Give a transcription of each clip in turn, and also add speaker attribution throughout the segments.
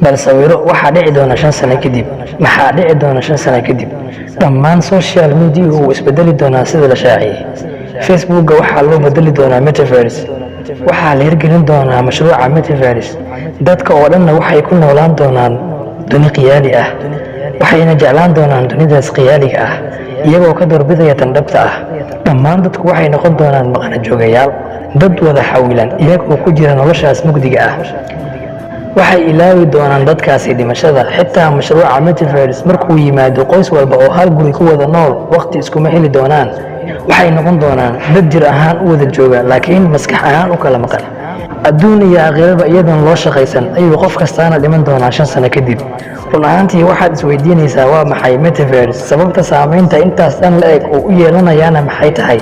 Speaker 1: bal sawiro waxaa dhici doona 5 sano kadib maxaa dhici doona 5 sano kadib dhammaan social media uu isbedeli doonaa sida la shaaciyay Facebook waxaa loo bedeli doonaa metaverse waxaa la hirgelin doonaa mashruuca metaverse dadka oo dhan waxay ku noolaan doonaan duni qiyaali ah waxayna jeclaan doonaan dunidaas qiyaaliga ah iyagoo ka doorbidaya tan dhabta ah dhammaan dadku waxay noqon doonaan maqna joogayaal dad wada xawilan iyagoo ku jira noloshaas mugdiga ah waxay ilaawi doonaan dadkaasi dhimashada xitaa mashruuca metaverse markuu yimaado qoys walba oo hal guri ku wada nool waqti iskuma heli doonaan waxay noqon doonaan dad jir ahaan u wada jooga laakiin maskax ahaan u kala maqan adduun iyo aakhiraba iyadoon loo shaqaysan ayuu qof kastaana dhiman doonaa 5 sano kadib run ahaantii waxaad isweydiinaysaa waa maxay metaverse sababta saamaynta intaas dhan la eg oo u yeelanayaana maxay tahay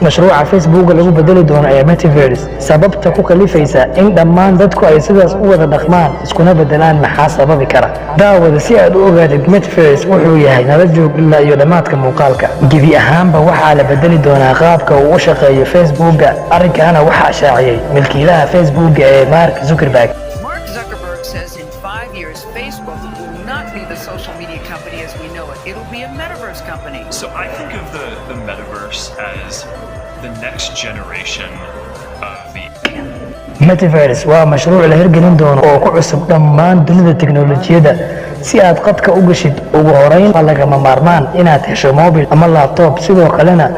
Speaker 1: mashruuca Facebook lagu bedeli doono ee metaverse sababta ku kalifaysa in dhammaan dadku ay sidaas u wada dhaqmaan iskuna bedelaan maxaa sababi kara daawada si aad u ogaatid metaverse wuxuu yahay nala joog ilaa iyo dhamaadka muuqaalka gebi ahaanba waxaa la bedeli doonaa qaabka uu u shaqeeyo Facebook arrinkaana waxaa shaaciyay milkiilaha Facebook ee Mark Zuckerberg
Speaker 2: says in 5 years, Facebook will not be the social media company as we know it. It'll be a metaverse company.
Speaker 3: So I think of the metaverse as the next generation of the...
Speaker 1: metaverse waa mashruuc la hirgelin doono oo ku cusub dhammaan dunida teknolojiyadda si aad qadka u gashid ugu horeyn waa lagama maarmaan inaad hesho mobil ama laptop sidoo kalena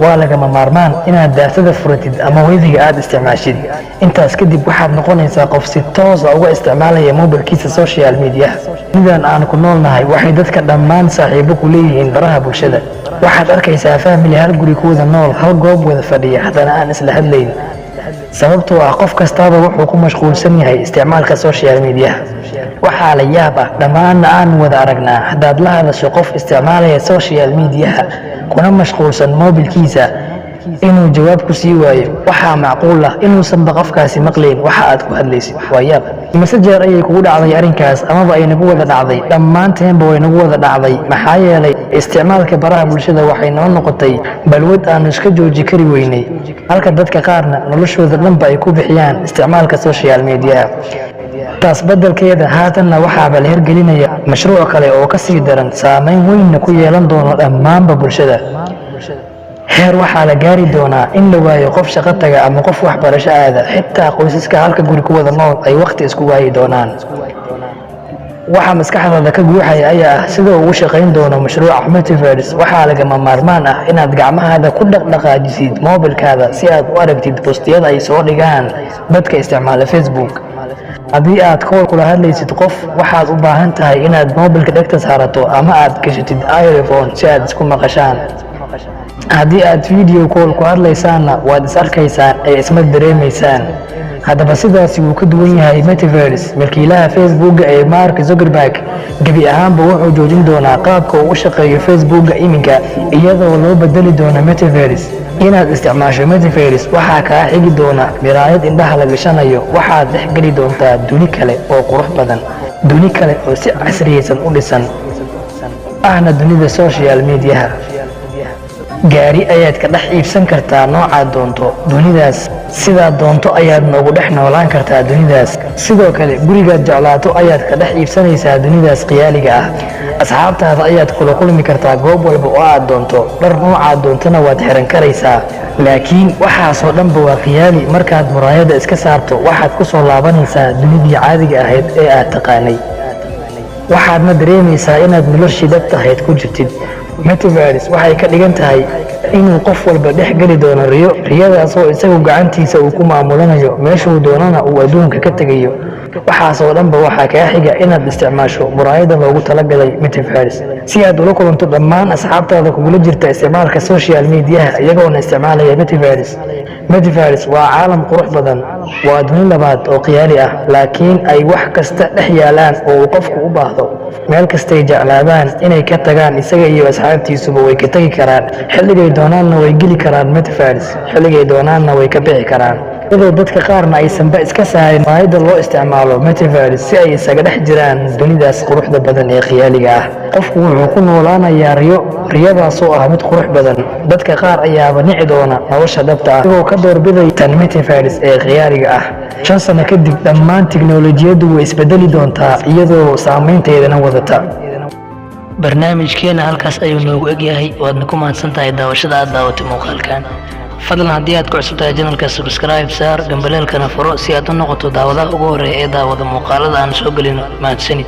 Speaker 1: waa lagama maarmaan inaad daatada furatid ama weydiga aad isticmaashid intaas kadib waxaad noqonaysaa qof si toos ah uga isticmaalaya mobilkiisa social media nidan aan ku noolnahay waxay dadka dhammaan saaxiibo ku leeyihiin baraha bulshada waxaad arkaysaa family hal guri ku wada nool hal goob wada fadhiya haddana aan isla hadlayn sababtoo ah qof kastaaba wuxuu ku mashquulsan yahay isticmaalka social media waxaa la yaab ah dhammaanna aan wada aragnaa haddaad la hadasho qof isticmaalaya social media kuna mashquulsan mobilkiisa inuu jawaab ku sii waayo waxaa macquul ah inuusan qofkaasi maqlayn waxa aad ku hadlaysid waa yaab messenger ayay kugu dhacday arrinkaas amaba ay nagu wada dhacday dhammaanteenba way nagu wada dhacday maxaa yeelay isticmaalka baraha bulshada waxay noo noqotay balwad aan iska jooji kari weynay halka dadka qaarna noloshooda dhanba ay ku bixiyaan isticmaalka social media taas beddelkeeda haatanna waxaaba la hirgelinaya mashruuc kale oo ka sii daran saameyn weynna ku yeelan doono dhammaanba bulshada heer waxaa la gaari doonaa in la waayo qof shaqo taga ama qof waxbarasho aada xitaa qoysaska halka guri ku wada nool ay waqti isku waayi doonaan waxa maskaxdaada ka guuxaya ayaa ah sida uu u shaqayn doono mashruuca metaverse waxaa lagama maarmaan ah inaad gacmahaada ku dhaqdhaqaajisid mobilkaada si aad u aragtid postiyada ay soo dhigaan dadka isticmaala Facebook haddii aad call kula hadlaysid qof waxaad u baahan tahay inaad mobilka dhegta saarato ama aad gashatid earphone si aad isku maqashaan haddii aad video call ku hadlaysaanna waad is arkaysaan ee isma dareemaysaan haddaba sidaasi wuu ka duwan yahay metaverse milkiilaha Facebook ee Mark Zuckerberg gebi ahaanba wuxuu joojin doonaa qaabka uu u shaqeeyo Facebook iminka iyadoo loo bedeli doono metaverse inaad isticmaasho metaverse waxaa kaa xigi doona miraayad indhaha la gashanayo waxaad dhex geli doontaa duni kale oo qurux badan duni kale oo si casriyaysan u dhisan ahna dunida social media gaari ayaad ka dhex iibsan kartaa nooca doonto dunidaas sidaa doonto ayaad noogu dhex noolaan kartaa dunidaas sidoo kale gurigaad jeclaato ayaad ka dhex iibsanaysaa dunidaas qiyaaliga ah asxaabtaada ayaad kula kulmi kartaa goob walba oo aad doonto dhar noocaad doontana waad xiran karaysaa laakiin waxaasoo dhanba waa qiyaali markaad muraayada iska saarto waxaad ku soo laabanaysaa dunidii caadiga ahayd ee aad taqaanay waxaadna dareemaysaa inaad noloshii dhabta ahayd ku jirtid metaverse waxay ka dhigan tahay inuu qof walba dhex geli doono riyadaasoo isagu gacantiisa uu ku maamulanayo meeshuu doonana uu adduunka ka tegayo waxaasoo dhanba waxaa kaa xiga inaad isticmaasho muraayada loogu talagalay metaverse si aad ula kulanto dhammaan asxaabtaada kugula jirta isticmaalka social media iyagoona isticmaalaya metaverse waa caalam qurux badan waa duni labaad oo qiyaali ah laakiin ay wax kasta dhex yaalaan oo uu qofku u baahdo meel kastay jeclaadaan inay ka tagaan isaga iyo asxaabtiisuba way ka tagi karaan xilligay doonaanna way geli karaan metaverse xilligay doonaanna way ka bixi karaan iyadoo dadka qaarna aysanba iska saarin baahida loo isticmaalo metaverse si ay isaga dhex jiraan dunidaas quruxda badan ee khiyaaliga ah. qofku wuxuu ku noolaanayaa riyadaasoo ah mid qurux badan. dadka qaar ayaaba nici doona nolosha dhabta ah iyagoo ka doorbidaya tan metaverse ee khiyaaliga ah. 5 sano kadib dhammaan tiknoolajiyadu way isbedeli doontaa iyadoo saameynteedana wadata. barnaamijkeena halkaas ayuu noogu egyahay. waadna ku mahadsantahay daawashada aad daawatay muuqaalkan. fadlan haddii aad ku cusub tahay channelka subscribe saar, gambaleelkana furo si aad u noqoto daawadaha ugu horeeya ee daawada muuqaalada aan soo gelino. mahadsanid.